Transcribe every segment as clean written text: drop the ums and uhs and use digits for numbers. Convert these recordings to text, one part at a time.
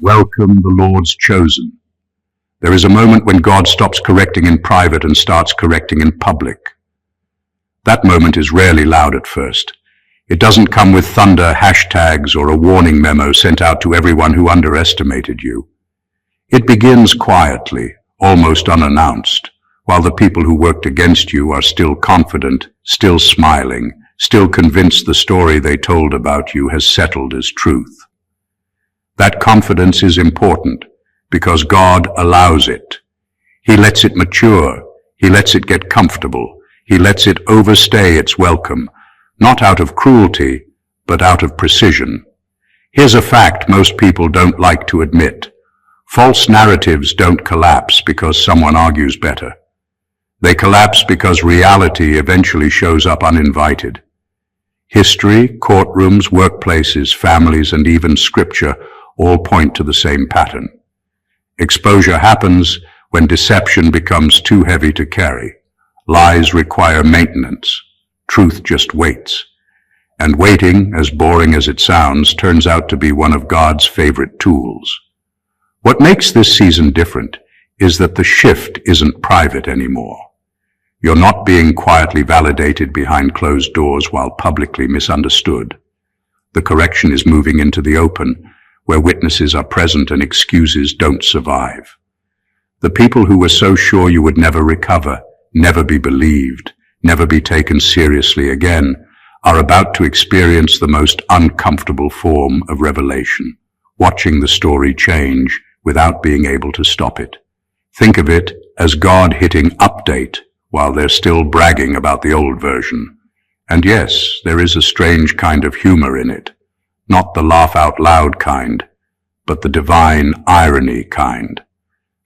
Welcome the Lord's chosen. There is a moment when God stops correcting in private and starts correcting in public. That moment is rarely loud at first. It doesn't come with thunder, hashtags, or a warning memo sent out to everyone who underestimated you. It begins quietly, almost unannounced, while the people who worked against you are still confident, still smiling, still convinced the story they told about you has settled as truth. That confidence is important because God allows it. He lets it mature. He lets it get comfortable. He lets it overstay its welcome, not out of cruelty, but out of precision. Here's a fact most people don't like to admit. False narratives don't collapse because someone argues better. They collapse because reality eventually shows up uninvited. History, courtrooms, workplaces, families, and even scripture all point to the same pattern. Exposure happens when deception becomes too heavy to carry. Lies require maintenance. Truth just waits. And waiting, as boring as it sounds, turns out to be one of God's favorite tools. What makes this season different is that the shift isn't private anymore. You're not being quietly validated behind closed doors while publicly misunderstood. The correction is moving into the open, where witnesses are present and excuses don't survive. The people who were so sure you would never recover, never be believed, never be taken seriously again, are about to experience the most uncomfortable form of revelation, watching the story change without being able to stop it. Think of it as God hitting update while they're still bragging about the old version. And yes, there is a strange kind of humor in it. Not the laugh-out-loud kind, but the divine irony kind.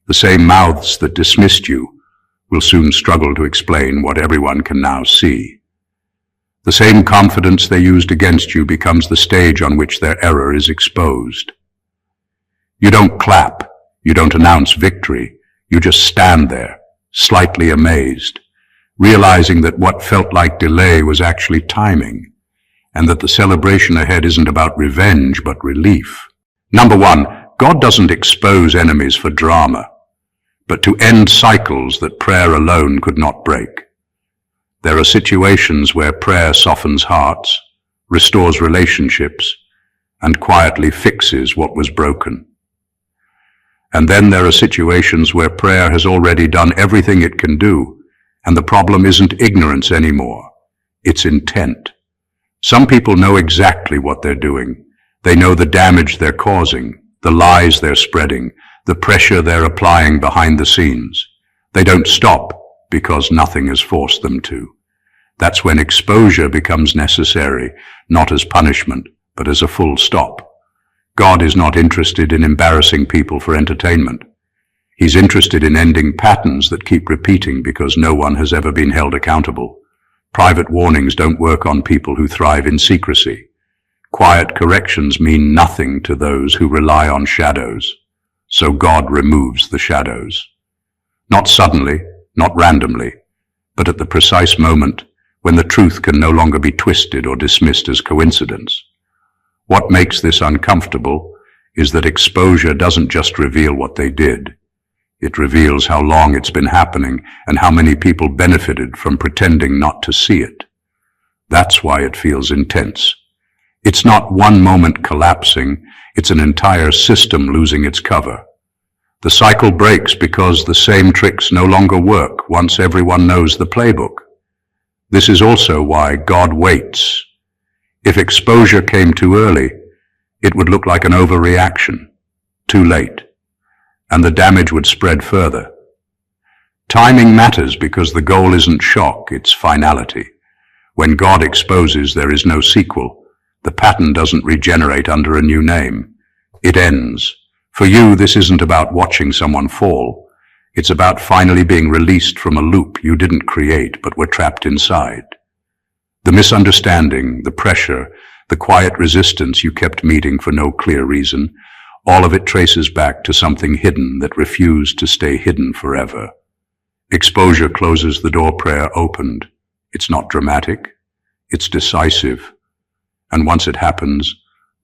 The same mouths that dismissed you will soon struggle to explain what everyone can now see. The same confidence they used against you becomes the stage on which their error is exposed. You don't clap, you don't announce victory, you just stand there, slightly amazed, realizing that what felt like delay was actually timing, and that the celebration ahead isn't about revenge, but relief. Number one, God doesn't expose enemies for drama, but to end cycles that prayer alone could not break. There are situations where prayer softens hearts, restores relationships, and quietly fixes what was broken. And then there are situations where prayer has already done everything it can do, and the problem isn't ignorance anymore, it's intent. Some people know exactly what they're doing. They know the damage they're causing, the lies they're spreading, the pressure they're applying behind the scenes. They don't stop because nothing has forced them to. That's when exposure becomes necessary, not as punishment, but as a full stop. God is not interested in embarrassing people for entertainment. He's interested in ending patterns that keep repeating because no one has ever been held accountable. Private warnings don't work on people who thrive in secrecy. Quiet corrections mean nothing to those who rely on shadows. So God removes the shadows. Not suddenly, not randomly, but at the precise moment when the truth can no longer be twisted or dismissed as coincidence. What makes this uncomfortable is that exposure doesn't just reveal what they did. It reveals how long it's been happening and how many people benefited from pretending not to see it. That's why it feels intense. It's not one moment collapsing, it's an entire system losing its cover. The cycle breaks because the same tricks no longer work once everyone knows the playbook. This is also why God waits. If exposure came too early, it would look like an overreaction. Too late. And the damage would spread further. Timing matters because the goal isn't shock, it's finality. When God exposes, there is no sequel. The pattern doesn't regenerate under a new name. It ends. For you, this isn't about watching someone fall. It's about finally being released from a loop you didn't create but were trapped inside. The misunderstanding, the pressure, the quiet resistance you kept meeting for no clear reason, all of it traces back to something hidden that refused to stay hidden forever. Exposure closes the door prayer opened. It's not dramatic. It's decisive. And once it happens,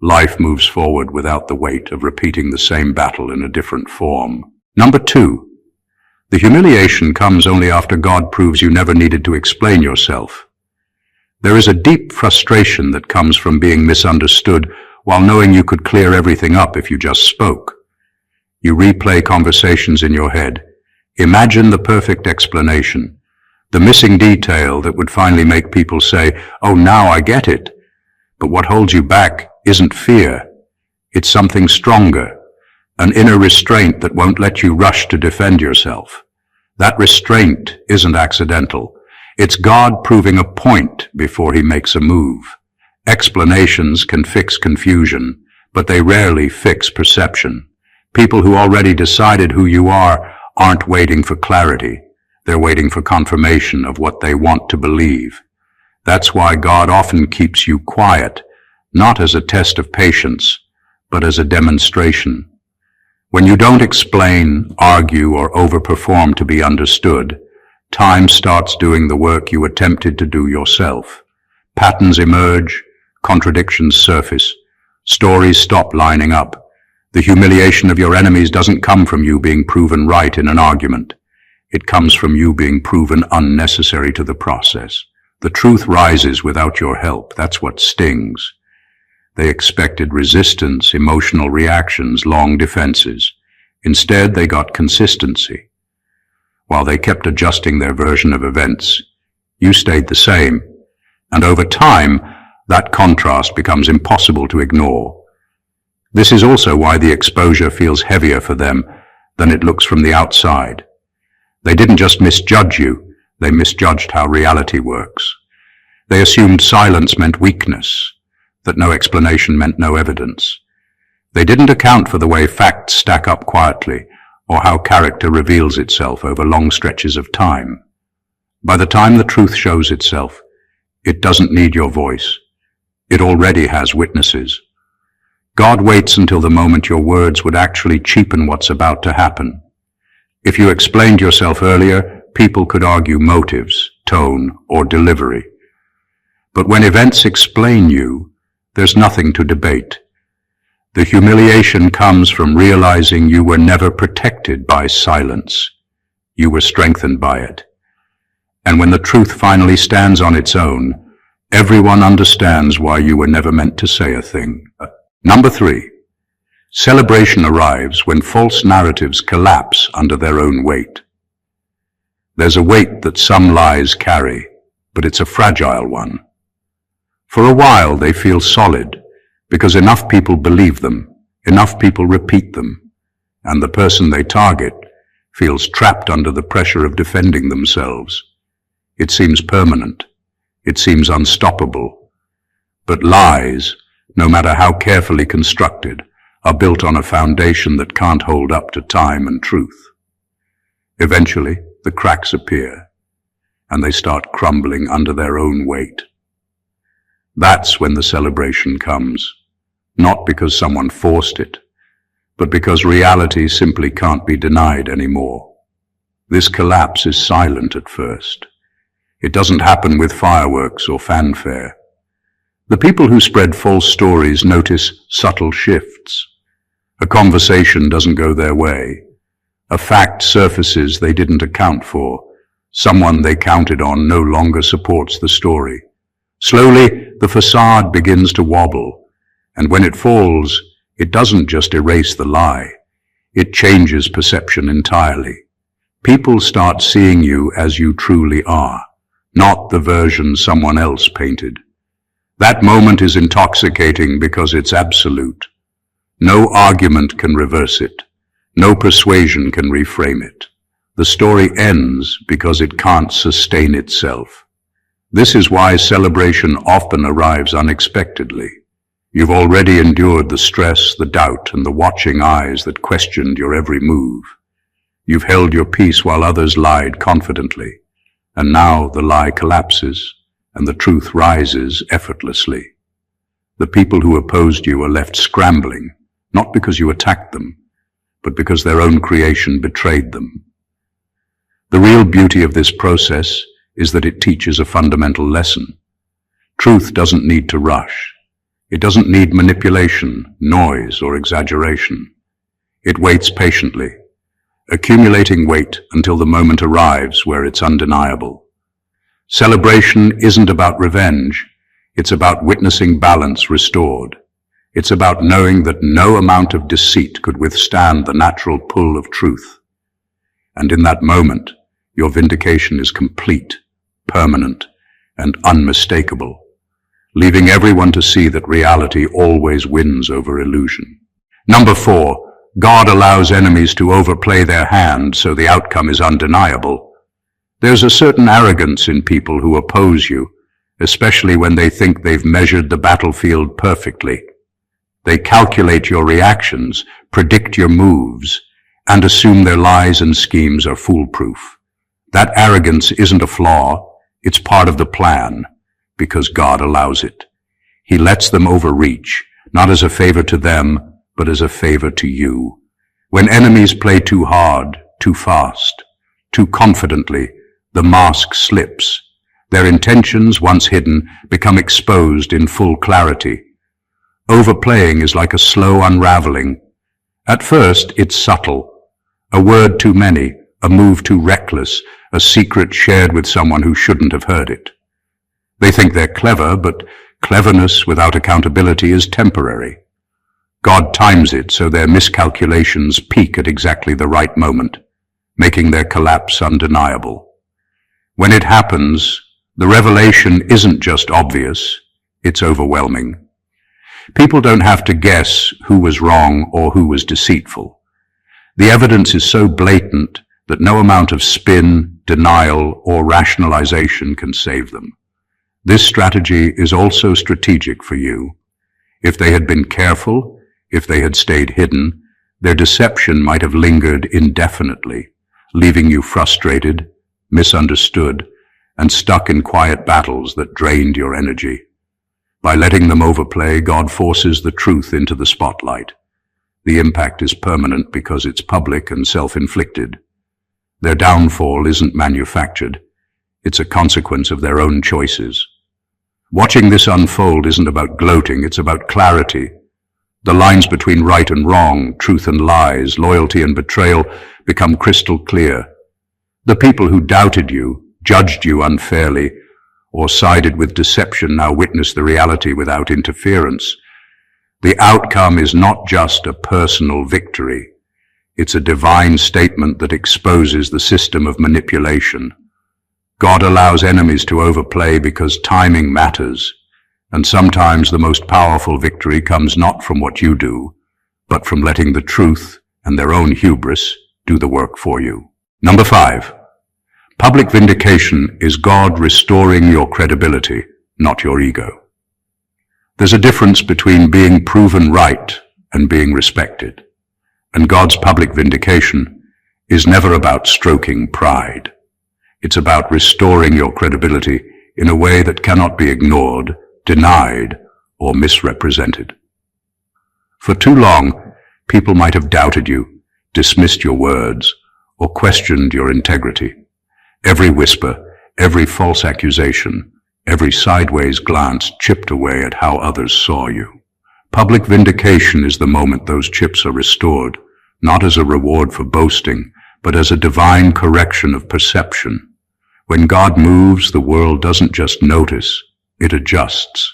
Life moves forward without the weight of repeating the same battle in a different form. Number 2. The humiliation comes only after God proves you never needed to explain yourself. There is a deep frustration that comes from being misunderstood while knowing you could clear everything up if you just spoke. You replay conversations in your head. Imagine the perfect explanation, the missing detail that would finally make people say, "Oh, now I get it." But what holds you back isn't fear. It's something stronger, an inner restraint that won't let you rush to defend yourself. That restraint isn't accidental. It's God proving a point before he makes a move. Explanations can fix confusion, but they rarely fix perception. People who already decided who you are aren't waiting for clarity. They're waiting for confirmation of what they want to believe. That's why God often keeps you quiet, not as a test of patience, but as a demonstration. When you don't explain, argue, or overperform to be understood, time starts doing the work you attempted to do yourself. Patterns emerge, contradictions surface, stories stop lining up. The humiliation of your enemies doesn't come from you being proven right in an argument. It comes from you being proven unnecessary to the process. The truth rises without your help. That's what stings. They expected resistance, emotional reactions, long defenses. Instead, they got consistency. While they kept adjusting their version of events, you stayed the same. And over time, that contrast becomes impossible to ignore. This is also why the exposure feels heavier for them than it looks from the outside. They didn't just misjudge you, they misjudged how reality works. They assumed silence meant weakness, that no explanation meant no evidence. They didn't account for the way facts stack up quietly, or how character reveals itself over long stretches of time. By the time the truth shows itself, it doesn't need your voice. It already has witnesses. God waits until the moment your words would actually cheapen what's about to happen. If you explained yourself earlier, people could argue motives, tone, or delivery. But when events explain you, there's nothing to debate. The humiliation comes from realizing you were never protected by silence. You were strengthened by it. And when the truth finally stands on its own, everyone understands why you were never meant to say a thing. Number 3. Celebration arrives when false narratives collapse under their own weight. There's a weight that some lies carry, but it's a fragile one. For a while they feel solid, because enough people believe them, enough people repeat them, and the person they target feels trapped under the pressure of defending themselves. It seems permanent. It seems unstoppable. But lies, no matter how carefully constructed, are built on a foundation that can't hold up to time and truth. Eventually, the cracks appear, and they start crumbling under their own weight. That's when the celebration comes, not because someone forced it, but because reality simply can't be denied anymore. This collapse is silent at first. It doesn't happen with fireworks or fanfare. The people who spread false stories notice subtle shifts. A conversation doesn't go their way. A fact surfaces they didn't account for. Someone they counted on no longer supports the story. Slowly, the facade begins to wobble, and when it falls, it doesn't just erase the lie. It changes perception entirely. People start seeing you as you truly are, not the version someone else painted. That moment is intoxicating because it's absolute. No argument can reverse it. No persuasion can reframe it. The story ends because it can't sustain itself. This is why celebration often arrives unexpectedly. You've already endured the stress, the doubt, and the watching eyes that questioned your every move. You've held your peace while others lied confidently, and now the lie collapses and the truth rises effortlessly. The people who opposed you are left scrambling, not because you attacked them, but because their own creation betrayed them. The real beauty of this process is that it teaches a fundamental lesson. Truth doesn't need to rush. It doesn't need manipulation, noise, or exaggeration. It waits patiently, accumulating weight until the moment arrives where it's undeniable. Celebration isn't about revenge. It's about witnessing balance restored. It's about knowing that no amount of deceit could withstand the natural pull of truth. And in that moment, your vindication is complete, permanent, and unmistakable, leaving everyone to see that reality always wins over illusion. Number 4, God allows enemies to overplay their hand so the outcome is undeniable. There's a certain arrogance in people who oppose you, especially when they think they've measured the battlefield perfectly. They calculate your reactions, predict your moves, and assume their lies and schemes are foolproof. That arrogance isn't a flaw, it's part of the plan, because God allows it. He lets them overreach, not as a favor to them, but as a favor to you. When enemies play too hard, too fast, too confidently, the mask slips. Their intentions, once hidden, become exposed in full clarity. Overplaying is like a slow unraveling. At first, it's subtle. A word too many, a move too reckless, a secret shared with someone who shouldn't have heard it. They think they're clever, but cleverness without accountability is temporary. God times it so their miscalculations peak at exactly the right moment, making their collapse undeniable. When it happens, the revelation isn't just obvious, it's overwhelming. People don't have to guess who was wrong or who was deceitful. The evidence is so blatant that no amount of spin, denial, or rationalization can save them. This strategy is also strategic for you. If they had been careful, if they had stayed hidden, their deception might have lingered indefinitely, leaving you frustrated, misunderstood, and stuck in quiet battles that drained your energy. By letting them overplay, God forces the truth into the spotlight. The impact is permanent because it's public and self-inflicted. Their downfall isn't manufactured. It's a consequence of their own choices. Watching this unfold isn't about gloating, it's about clarity. The lines between right and wrong, truth and lies, loyalty and betrayal become crystal clear. The people who doubted you, judged you unfairly, or sided with deception now witness the reality without interference. The outcome is not just a personal victory. It's a divine statement that exposes the system of manipulation. God allows enemies to overplay because timing matters, and sometimes the most powerful victory comes not from what you do, but from letting the truth and their own hubris do the work for you. Number 5. Public vindication is God restoring your credibility, not your ego. There's a difference between being proven right and being respected, and God's public vindication is never about stroking pride. It's about restoring your credibility in a way that cannot be ignored, denied, or misrepresented. For too long, people might have doubted you, dismissed your words, or questioned your integrity. Every whisper, every false accusation, every sideways glance chipped away at how others saw you. Public vindication is the moment those chips are restored, not as a reward for boasting, but as a divine correction of perception. When God moves, the world doesn't just notice, it adjusts.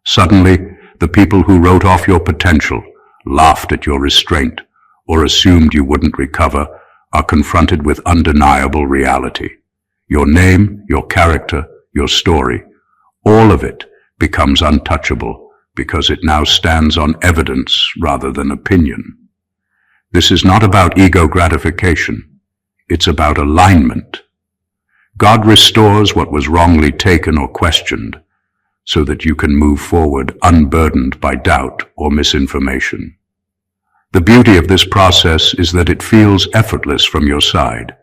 Suddenly, the people who wrote off your potential, laughed at your restraint, or assumed you wouldn't recover, are confronted with undeniable reality. Your name, your character, your story, all of it becomes untouchable because it now stands on evidence rather than opinion. This is not about ego gratification. It's about alignment. God restores what was wrongly taken or questioned so that you can move forward unburdened by doubt or misinformation. The beauty of this process is that it feels effortless from your side.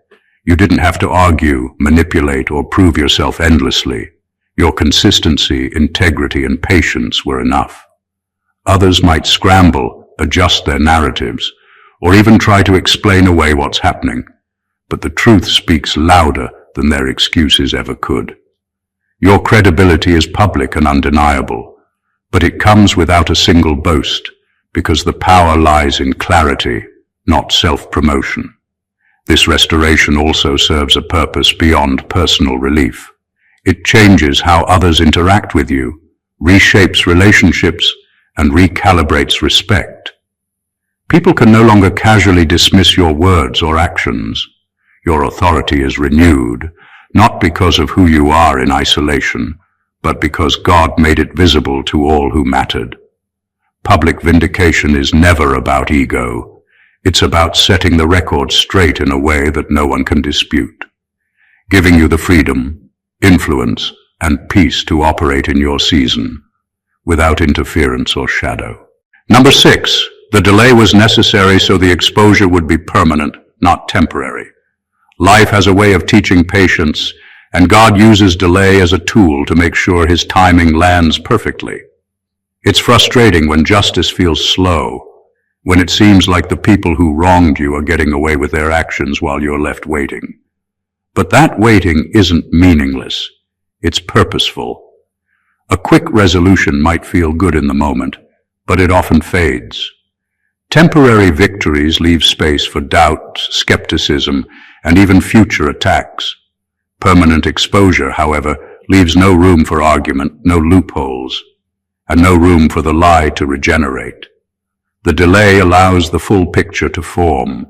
You didn't have to argue, manipulate, or prove yourself endlessly. Your consistency, integrity, and patience were enough. Others might scramble, adjust their narratives, or even try to explain away what's happening, but the truth speaks louder than their excuses ever could. Your credibility is public and undeniable. But it comes without a single boast, because the power lies in clarity, not self-promotion. This restoration also serves a purpose beyond personal relief. It changes how others interact with you, reshapes relationships, and recalibrates respect. People can no longer casually dismiss your words or actions. Your authority is renewed, not because of who you are in isolation, but because God made it visible to all who mattered. Public vindication is never about ego. It's about setting the record straight in a way that no one can dispute, giving you the freedom, influence, and peace to operate in your season, without interference or shadow. Number 6, the delay was necessary so the exposure would be permanent, not temporary. Life has a way of teaching patience, and God uses delay as a tool to make sure His timing lands perfectly. It's frustrating when justice feels slow, when it seems like the people who wronged you are getting away with their actions while you're left waiting. But that waiting isn't meaningless. It's purposeful. A quick resolution might feel good in the moment, but it often fades. Temporary victories leave space for doubt, skepticism, and even future attacks. Permanent exposure, however, leaves no room for argument, no loopholes, and no room for the lie to regenerate. The delay allows the full picture to form.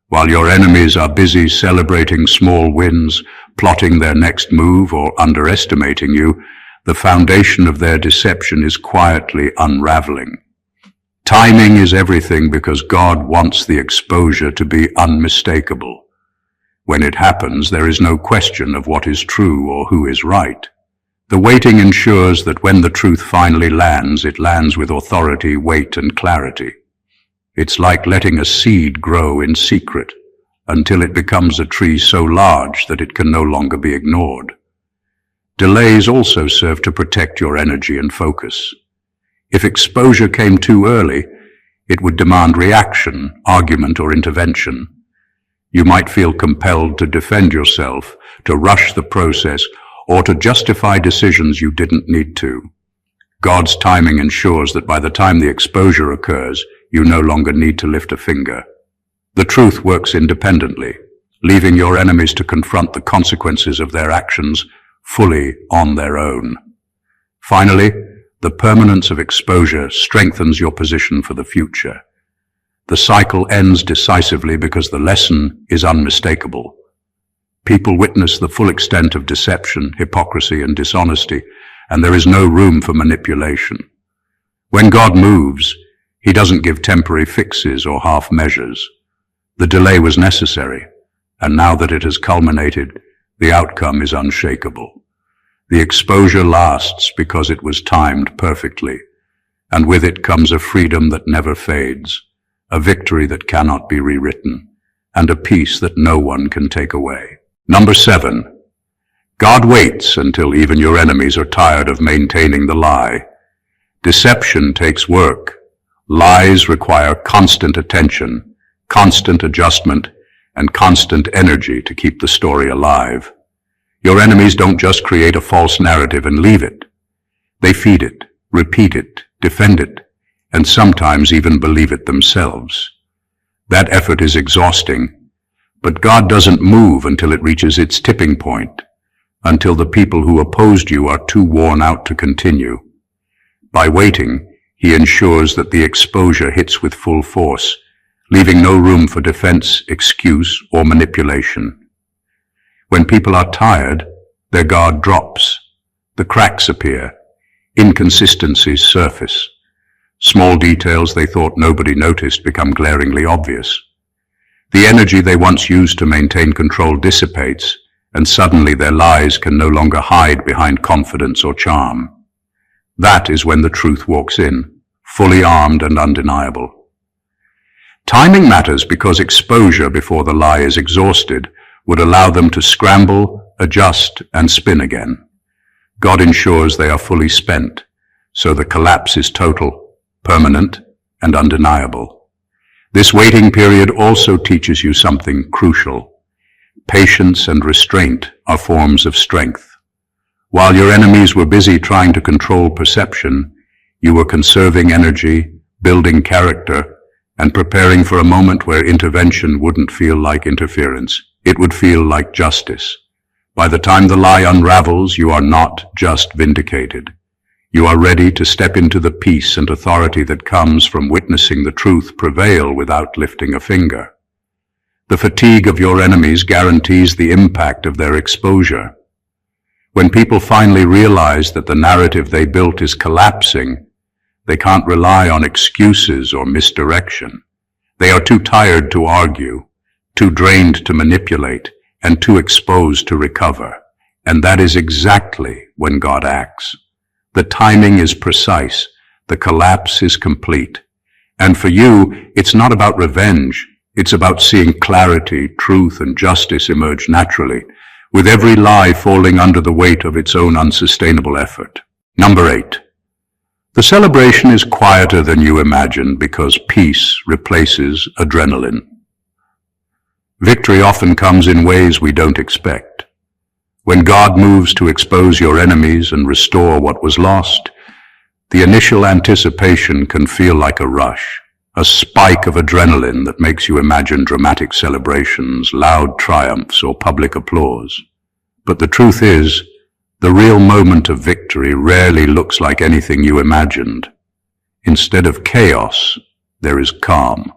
While your enemies are busy celebrating small wins, plotting their next move, or underestimating you, the foundation of their deception is quietly unraveling. Timing is everything because God wants the exposure to be unmistakable. When it happens, there is no question of what is true or who is right. The waiting ensures that when the truth finally lands, it lands with authority, weight, and clarity. It's like letting a seed grow in secret until it becomes a tree so large that it can no longer be ignored. Delays also serve to protect your energy and focus. If exposure came too early, it would demand reaction, argument, or intervention. You might feel compelled to defend yourself, to rush the process, or to justify decisions you didn't need to. God's timing ensures that by the time the exposure occurs, you no longer need to lift a finger. The truth works independently, leaving your enemies to confront the consequences of their actions fully on their own. Finally, the permanence of exposure strengthens your position for the future. The cycle ends decisively because the lesson is unmistakable. People witness the full extent of deception, hypocrisy, and dishonesty, and there is no room for manipulation. When God moves, He doesn't give temporary fixes or half measures. The delay was necessary, and now that it has culminated, the outcome is unshakable. The exposure lasts because it was timed perfectly, and with it comes a freedom that never fades, a victory that cannot be rewritten, and a peace that no one can take away. Number 7, God waits until even your enemies are tired of maintaining the lie. Deception takes work. Lies require constant attention, constant adjustment, and constant energy to keep the story alive. Your enemies don't just create a false narrative and leave it. They feed it, repeat it, defend it, and sometimes even believe it themselves. That effort is exhausting, but God doesn't move until it reaches its tipping point, until the people who opposed you are too worn out to continue. By waiting, He ensures that the exposure hits with full force, leaving no room for defense, excuse, or manipulation. When people are tired, their guard drops. The cracks appear. Inconsistencies surface. Small details they thought nobody noticed become glaringly obvious. The energy they once used to maintain control dissipates, and suddenly their lies can no longer hide behind confidence or charm. That is when the truth walks in, fully armed and undeniable. Timing matters because exposure before the lie is exhausted would allow them to scramble, adjust, and spin again. God ensures they are fully spent, so the collapse is total, permanent, and undeniable. This waiting period also teaches you something crucial. Patience and restraint are forms of strength. While your enemies were busy trying to control perception, You were conserving energy, building character, and preparing for a moment where intervention wouldn't feel like interference. It would feel like justice. By the time the lie unravels, you are not just vindicated. You are ready to step into the peace and authority that comes from witnessing the truth prevail without lifting a finger. The fatigue of your enemies guarantees the impact of their exposure. When people finally realize that the narrative they built is collapsing, they can't rely on excuses or misdirection. They are too tired to argue, too drained to manipulate, and too exposed to recover. And that is exactly when God acts. The timing is precise. The collapse is complete. And for you, it's not about revenge. It's about seeing clarity, truth, and justice emerge naturally, with every lie falling under the weight of its own unsustainable effort. Number 8. The celebration is quieter than you imagine because peace replaces adrenaline. Victory often comes in ways we don't expect. When God moves to expose your enemies and restore what was lost, the initial anticipation can feel like a rush, a spike of adrenaline that makes you imagine dramatic celebrations, loud triumphs, or public applause. But the truth is, the real moment of victory rarely looks like anything you imagined. Instead of chaos, there is calm.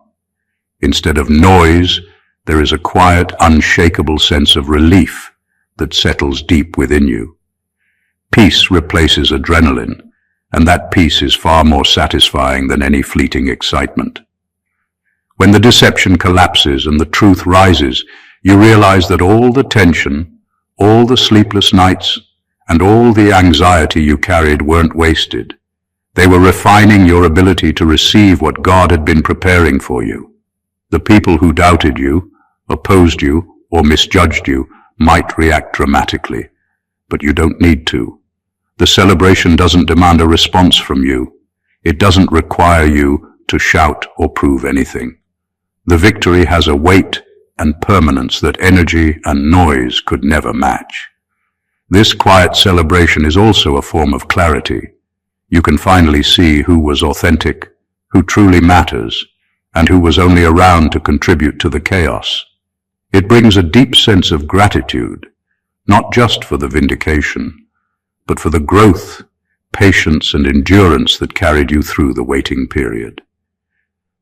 Instead of noise, there is a quiet, unshakable sense of relief that settles deep within you. Peace replaces adrenaline, and that peace is far more satisfying than any fleeting excitement. When the deception collapses and the truth rises, you realize that all the tension, all the sleepless nights, and all the anxiety you carried weren't wasted. They were refining your ability to receive what God had been preparing for you. The people who doubted you, opposed you, or misjudged you might react dramatically, but you don't need to. The celebration doesn't demand a response from you. It doesn't require you to shout or prove anything. The victory has a weight and permanence that energy and noise could never match. This quiet celebration is also a form of clarity. You can finally see who was authentic, who truly matters, and who was only around to contribute to the chaos. It brings a deep sense of gratitude, not just for the vindication, but for the growth, patience, and endurance that carried you through the waiting period.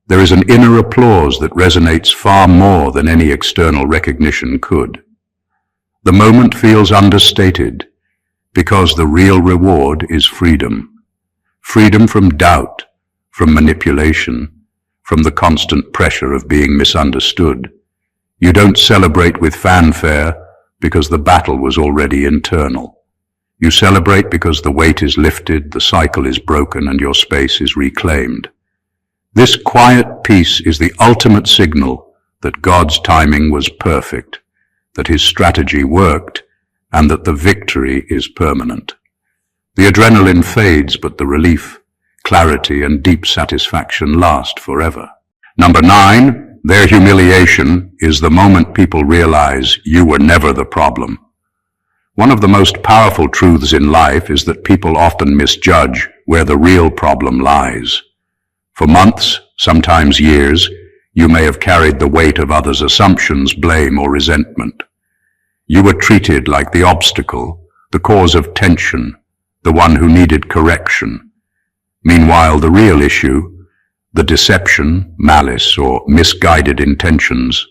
There is an inner applause that resonates far more than any external recognition could. The moment feels understated because the real reward is freedom. Freedom from doubt, from manipulation, from the constant pressure of being misunderstood. You don't celebrate with fanfare because the battle was already internal. You celebrate because the weight is lifted, the cycle is broken, and your space is reclaimed. This quiet peace is the ultimate signal that God's timing was perfect, that His strategy worked, and that the victory is permanent. The adrenaline fades, but the relief, clarity, and deep satisfaction last forever. Number 9, their humiliation is the moment people realize you were never the problem. One of the most powerful truths in life is that people often misjudge where the real problem lies. For months, sometimes years, you may have carried the weight of others' assumptions, blame, or resentment. You were treated like the obstacle, the cause of tension, the one who needed correction. Meanwhile, the real issue, the deception, malice, or misguided intentions,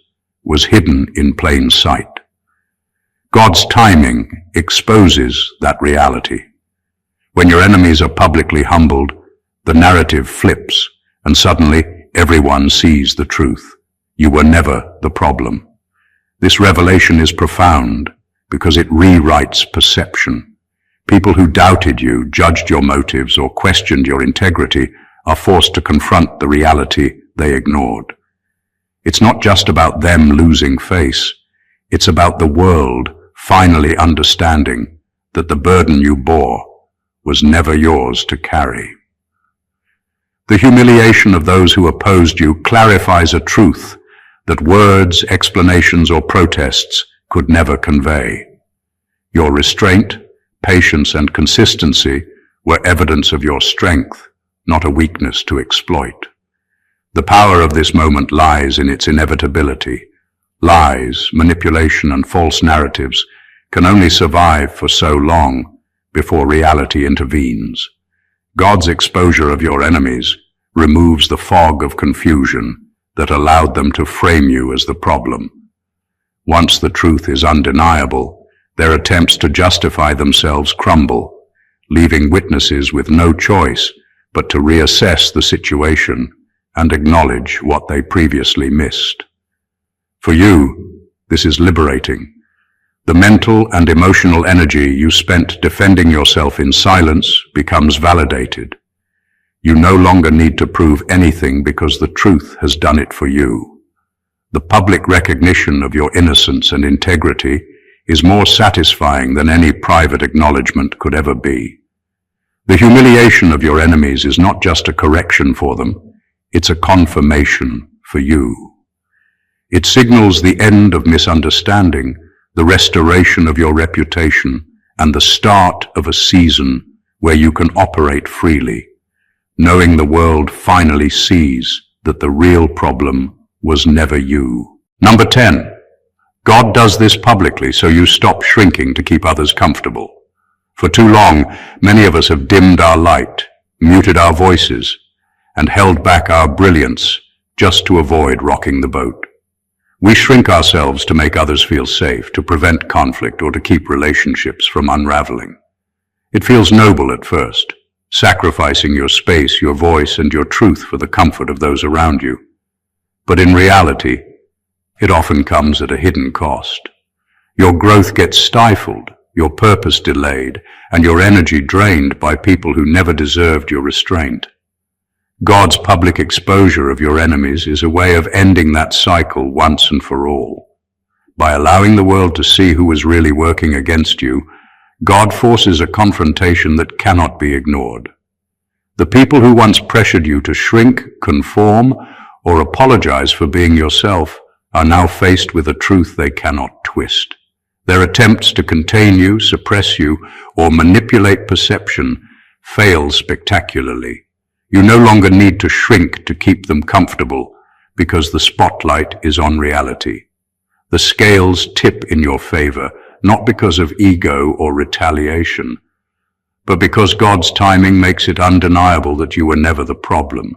was hidden in plain sight. God's timing exposes that reality. When your enemies are publicly humbled, the narrative flips, and suddenly everyone sees the truth. You were never the problem. This revelation is profound because it rewrites perception. People who doubted you, judged your motives, or questioned your integrity are forced to confront the reality they ignored. It's not just about them losing face. It's about the world finally understanding that the burden you bore was never yours to carry. The humiliation of those who opposed you clarifies a truth that words, explanations, or protests could never convey. Your restraint, patience, and consistency were evidence of your strength, not a weakness to exploit. The power of this moment lies in its inevitability. Lies, manipulation, and false narratives can only survive for so long before reality intervenes. God's exposure of your enemies removes the fog of confusion that allowed them to frame you as the problem. Once the truth is undeniable, their attempts to justify themselves crumble, leaving witnesses with no choice but to reassess the situation and acknowledge what they previously missed. For you, this is liberating. The mental and emotional energy you spent defending yourself in silence becomes validated. You no longer need to prove anything because the truth has done it for you. The public recognition of your innocence and integrity is more satisfying than any private acknowledgement could ever be. The humiliation of your enemies is not just a correction for them, it's a confirmation for you. It signals the end of misunderstanding, the restoration of your reputation, and the start of a season where you can operate freely, knowing the world finally sees that the real problem was never you. Number 10. God does this publicly so you stop shrinking to keep others comfortable. For too long, many of us have dimmed our light, muted our voices, and held back our brilliance just to avoid rocking the boat. We shrink ourselves to make others feel safe, to prevent conflict, or to keep relationships from unraveling. It feels noble at first, sacrificing your space, your voice, and your truth for the comfort of those around you. But in reality, it often comes at a hidden cost. Your growth gets stifled, your purpose delayed, and your energy drained by people who never deserved your restraint. God's public exposure of your enemies is a way of ending that cycle once and for all. By allowing the world to see who is really working against you, God forces a confrontation that cannot be ignored. The people who once pressured you to shrink, conform, or apologize for being yourself are now faced with a truth they cannot twist. Their attempts to contain you, suppress you, or manipulate perception fail spectacularly. You no longer need to shrink to keep them comfortable because the spotlight is on reality. The scales tip in your favor, not because of ego or retaliation, but because God's timing makes it undeniable that you were never the problem,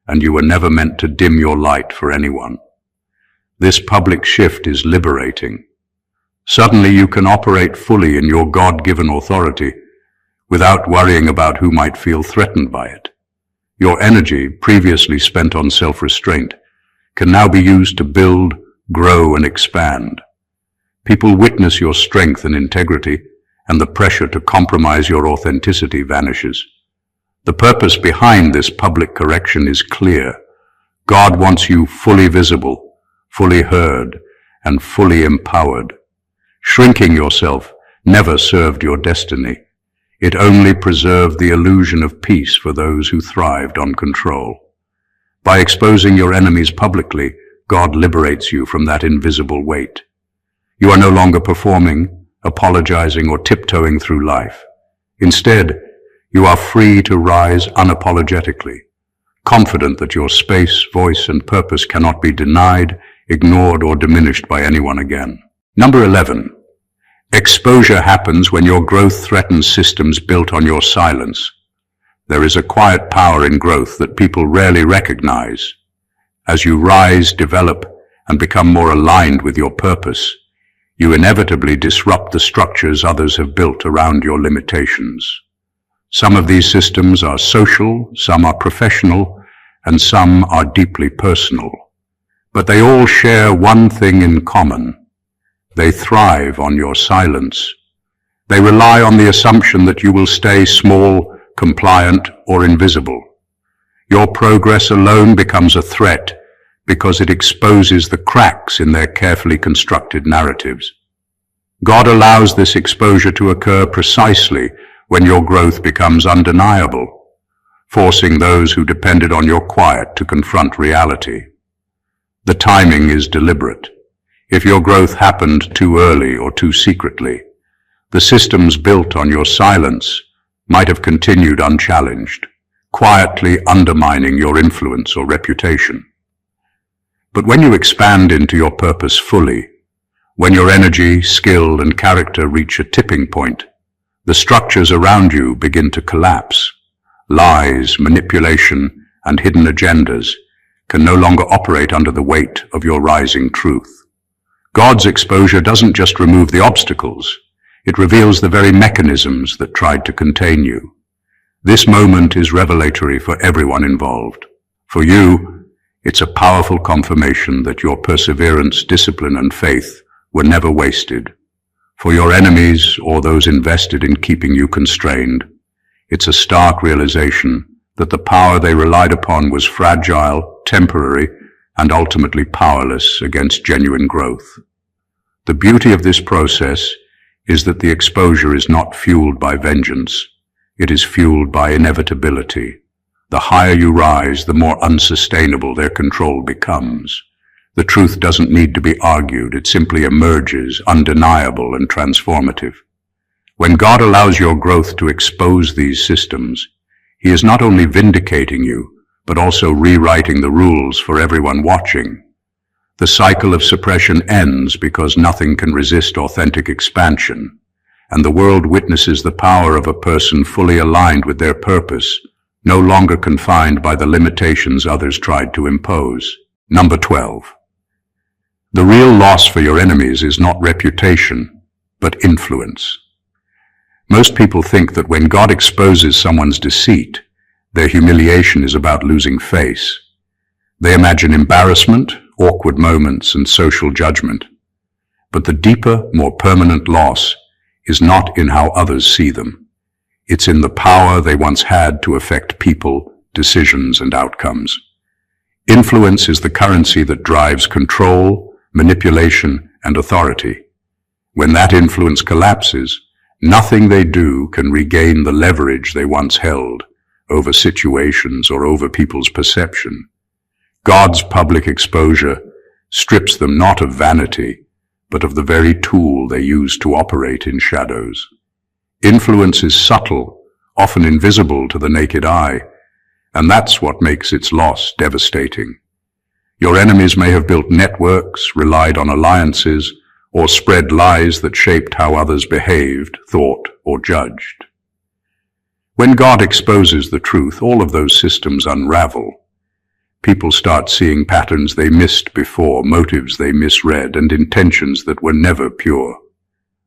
and you were never meant to dim your light for anyone. This public shift is liberating. Suddenly you can operate fully in your God-given authority without worrying about who might feel threatened by it. Your energy, previously spent on self-restraint, can now be used to build, grow, and expand. People witness your strength and integrity, and the pressure to compromise your authenticity vanishes. The purpose behind this public correction is clear. God wants you fully visible, fully heard, and fully empowered. Shrinking yourself never served your destiny. It only preserved the illusion of peace for those who thrived on control. By exposing your enemies publicly, God liberates you from that invisible weight. You are no longer performing, apologizing, or tiptoeing through life. Instead, you are free to rise unapologetically, confident that your space, voice, and purpose cannot be denied, ignored, or diminished by anyone again. Number 11. Exposure happens when your growth threatens systems built on your silence. There is a quiet power in growth that people rarely recognize. As you rise, develop, and become more aligned with your purpose, you inevitably disrupt the structures others have built around your limitations. Some of these systems are social, some are professional, and some are deeply personal. But they all share one thing in common. They thrive on your silence. They rely on the assumption that you will stay small, compliant, or invisible. Your progress alone becomes a threat because it exposes the cracks in their carefully constructed narratives. God allows this exposure to occur precisely when your growth becomes undeniable, forcing those who depended on your quiet to confront reality. The timing is deliberate. If your growth happened too early or too secretly, the systems built on your silence might have continued unchallenged, quietly undermining your influence or reputation. But when you expand into your purpose fully, when your energy, skill, and character reach a tipping point, the structures around you begin to collapse. Lies, manipulation, and hidden agendas can no longer operate under the weight of your rising truth. God's exposure doesn't just remove the obstacles, it reveals the very mechanisms that tried to contain you. This moment is revelatory for everyone involved. For you, it's a powerful confirmation that your perseverance, discipline, and faith were never wasted. For your enemies or those invested in keeping you constrained, it's a stark realization that the power they relied upon was fragile, temporary, and ultimately powerless against genuine growth. The beauty of this process is that the exposure is not fueled by vengeance. It is fueled by inevitability. The higher you rise, the more unsustainable their control becomes. The truth doesn't need to be argued. It simply emerges, undeniable and transformative. When God allows your growth to expose these systems, He is not only vindicating you, but also rewriting the rules for everyone watching. The cycle of suppression ends because nothing can resist authentic expansion, and the world witnesses the power of a person fully aligned with their purpose, no longer confined by the limitations others tried to impose. Number 12. The real loss for your enemies is not reputation, but influence. Most people think that when God exposes someone's deceit, their humiliation is about losing face. They imagine embarrassment, awkward moments, and social judgment. But the deeper, more permanent loss is not in how others see them. It's in the power they once had to affect people, decisions, and outcomes. Influence is the currency that drives control, manipulation, and authority. When that influence collapses, nothing they do can regain the leverage they once held over situations or over people's perception. God's public exposure strips them not of vanity, but of the very tool they use to operate in shadows. Influence is subtle, often invisible to the naked eye, and that's what makes its loss devastating. Your enemies may have built networks, relied on alliances, or spread lies that shaped how others behaved, thought, or judged. When God exposes the truth, all of those systems unravel. People start seeing patterns they missed before, motives they misread, and intentions that were never pure.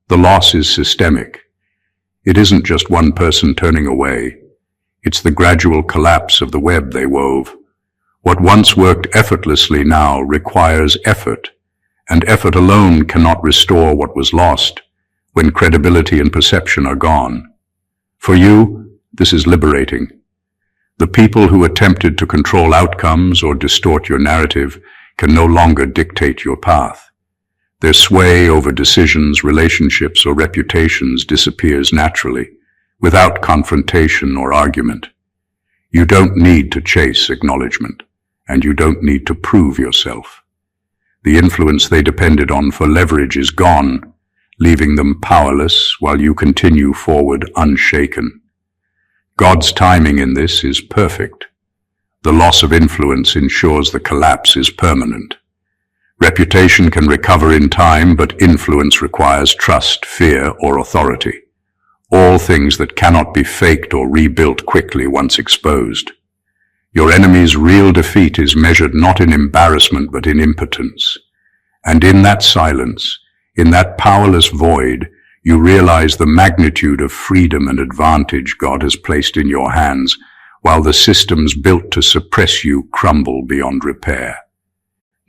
The loss is systemic. It isn't just one person turning away. It's the gradual collapse of the web they wove. What once worked effortlessly now requires effort, and effort alone cannot restore what was lost when credibility and perception are gone. For you, this is liberating. The people who attempted to control outcomes or distort your narrative can no longer dictate your path. Their sway over decisions, relationships, or reputations disappears naturally, without confrontation or argument. You don't need to chase acknowledgement, and you don't need to prove yourself. The influence they depended on for leverage is gone, leaving them powerless while you continue forward unshaken. God's timing in this is perfect. The loss of influence ensures the collapse is permanent. Reputation can recover in time, but influence requires trust, fear, or authority. All things that cannot be faked or rebuilt quickly once exposed. Your enemy's real defeat is measured not in embarrassment but in impotence. And in that silence, in that powerless void, you realize the magnitude of freedom and advantage God has placed in your hands, while the systems built to suppress you crumble beyond repair.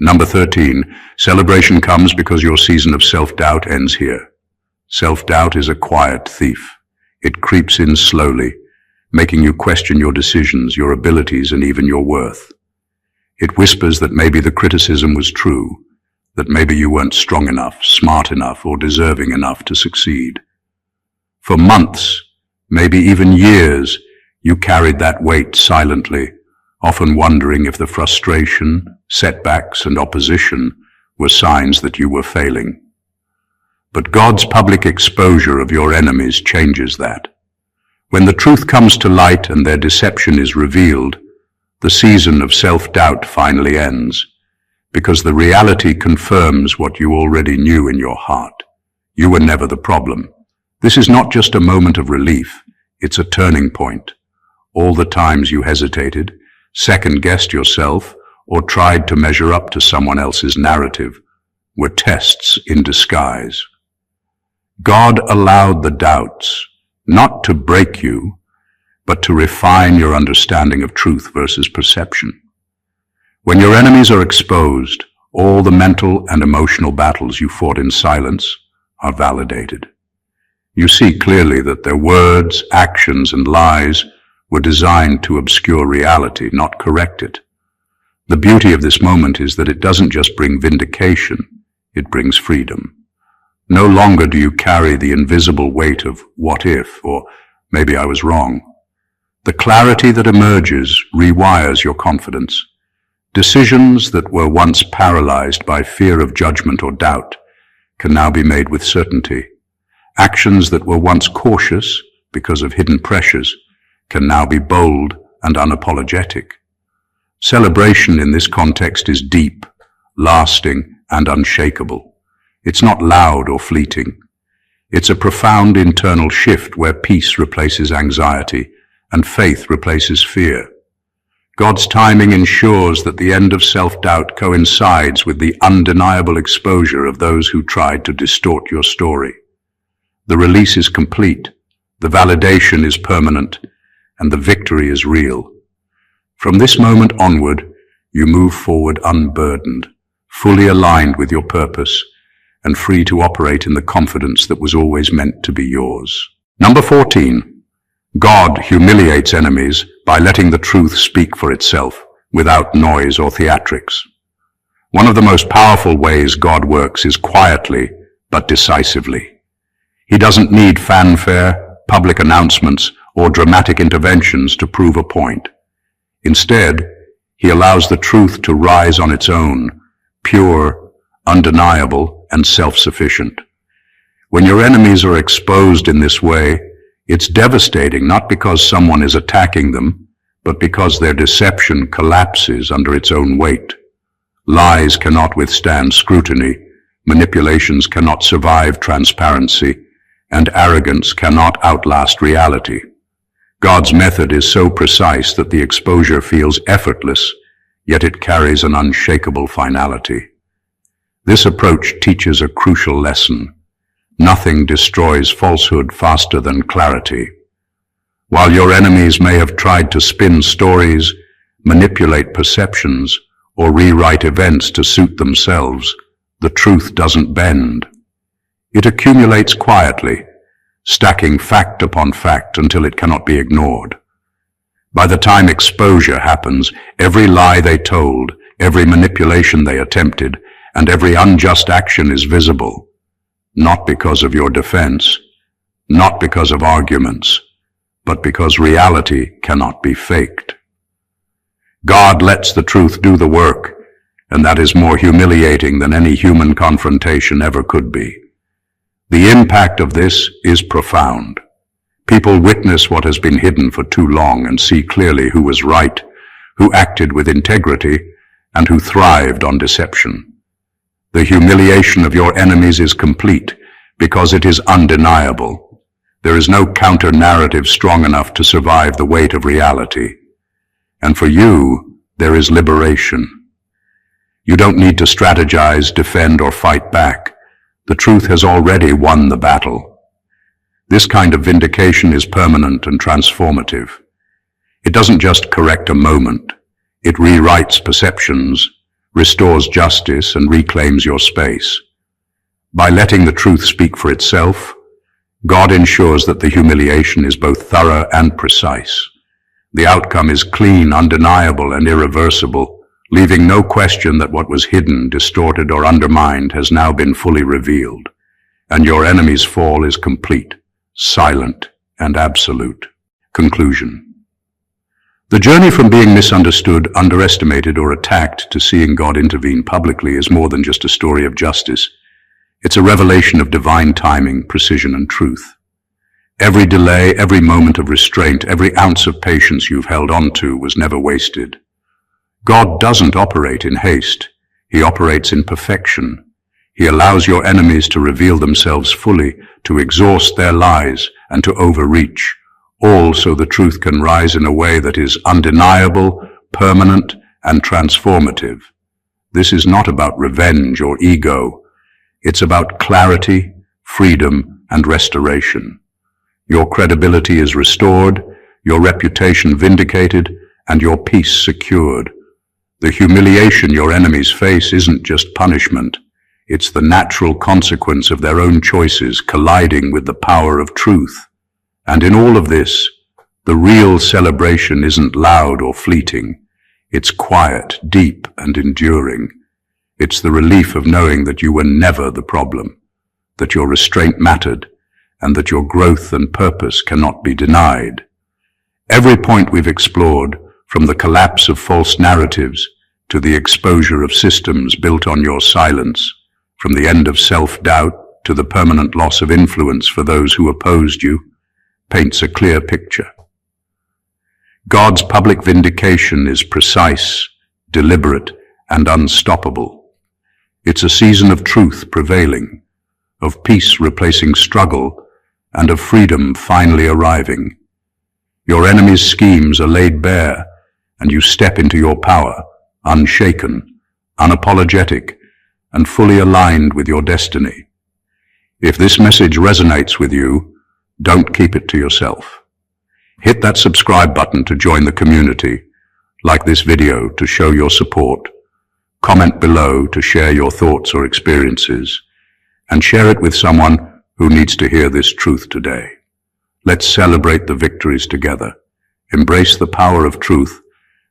Number 13, celebration comes because your season of self-doubt ends here. Self-doubt is a quiet thief. It creeps in slowly, making you question your decisions, your abilities, and even your worth. It whispers that maybe the criticism was true, that maybe you weren't strong enough, smart enough, or deserving enough to succeed. For months, maybe even years, you carried that weight silently, often wondering if the frustration, setbacks, and opposition were signs that you were failing. But God's public exposure of your enemies changes that. When the truth comes to light and their deception is revealed, the season of self-doubt finally ends, because the reality confirms what you already knew in your heart. You were never the problem. This is not just a moment of relief, it's a turning point. All the times you hesitated, second-guessed yourself, or tried to measure up to someone else's narrative were tests in disguise. God allowed the doubts, not to break you, but to refine your understanding of truth versus perception. When your enemies are exposed, all the mental and emotional battles you fought in silence are validated. You see clearly that their words, actions, and lies were designed to obscure reality, not correct it. The beauty of this moment is that it doesn't just bring vindication, it brings freedom. No longer do you carry the invisible weight of what if, or maybe I was wrong. The clarity that emerges rewires your confidence. Decisions that were once paralyzed by fear of judgment or doubt can now be made with certainty. Actions that were once cautious because of hidden pressures can now be bold and unapologetic. Celebration in this context is deep, lasting, and unshakable. It's not loud or fleeting. It's a profound internal shift where peace replaces anxiety and faith replaces fear. God's timing ensures that the end of self-doubt coincides with the undeniable exposure of those who tried to distort your story. The release is complete, the validation is permanent, and the victory is real. From this moment onward, you move forward unburdened, fully aligned with your purpose, and free to operate in the confidence that was always meant to be yours. Number 14. God humiliates enemies by letting the truth speak for itself, without noise or theatrics. One of the most powerful ways God works is quietly, but decisively. He doesn't need fanfare, public announcements, or dramatic interventions to prove a point. Instead, he allows the truth to rise on its own, pure, undeniable, and self-sufficient. When your enemies are exposed in this way, it's devastating not because someone is attacking them, but because their deception collapses under its own weight. Lies cannot withstand scrutiny, manipulations cannot survive transparency, and arrogance cannot outlast reality. God's method is so precise that the exposure feels effortless, yet it carries an unshakable finality. This approach teaches a crucial lesson. Nothing destroys falsehood faster than clarity. While your enemies may have tried to spin stories, manipulate perceptions, or rewrite events to suit themselves, the truth doesn't bend. It accumulates quietly, stacking fact upon fact until it cannot be ignored. By the time exposure happens, every lie they told, every manipulation they attempted, and every unjust action is visible, not because of your defense, not because of arguments, but because reality cannot be faked. God lets the truth do the work, and that is more humiliating than any human confrontation ever could be. The impact of this is profound. People witness what has been hidden for too long and see clearly who was right, who acted with integrity, and who thrived on deception. The humiliation of your enemies is complete because it is undeniable. There is no counter-narrative strong enough to survive the weight of reality. And for you, there is liberation. You don't need to strategize, defend, or fight back. The truth has already won the battle. This kind of vindication is permanent and transformative. It doesn't just correct a moment. It rewrites perceptions, restores justice, and reclaims your space. By letting the truth speak for itself, God ensures that the humiliation is both thorough and precise. The outcome is clean, undeniable, and irreversible, leaving no question that what was hidden, distorted, or undermined has now been fully revealed, and your enemy's fall is complete, silent, and absolute. Conclusion. The journey from being misunderstood, underestimated, or attacked to seeing God intervene publicly is more than just a story of justice. It's a revelation of divine timing, precision, and truth. Every delay, every moment of restraint, every ounce of patience you've held on to was never wasted. God doesn't operate in haste. He operates in perfection. He allows your enemies to reveal themselves fully, to exhaust their lies, and to overreach, all so the truth can rise in a way that is undeniable, permanent, and transformative. This is not about revenge or ego. It's about clarity, freedom, and restoration. Your credibility is restored, your reputation vindicated, and your peace secured. The humiliation your enemies face isn't just punishment. It's the natural consequence of their own choices colliding with the power of truth. And in all of this, the real celebration isn't loud or fleeting. It's quiet, deep, and enduring. It's the relief of knowing that you were never the problem, that your restraint mattered, and that your growth and purpose cannot be denied. Every point we've explored, from the collapse of false narratives to the exposure of systems built on your silence, from the end of self-doubt to the permanent loss of influence for those who opposed you, paints a clear picture. God's public vindication is precise, deliberate, and unstoppable. It's a season of truth prevailing, of peace replacing struggle, and of freedom finally arriving. Your enemy's schemes are laid bare, and you step into your power, unshaken, unapologetic, and fully aligned with your destiny. If this message resonates with you, don't keep it to yourself. Hit that subscribe button to join the community, like this video to show your support, comment below to share your thoughts or experiences, and share it with someone who needs to hear this truth today. Let's celebrate the victories together, embrace the power of truth,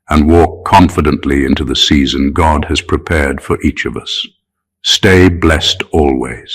and walk confidently into the season God has prepared for each of us. Stay blessed always.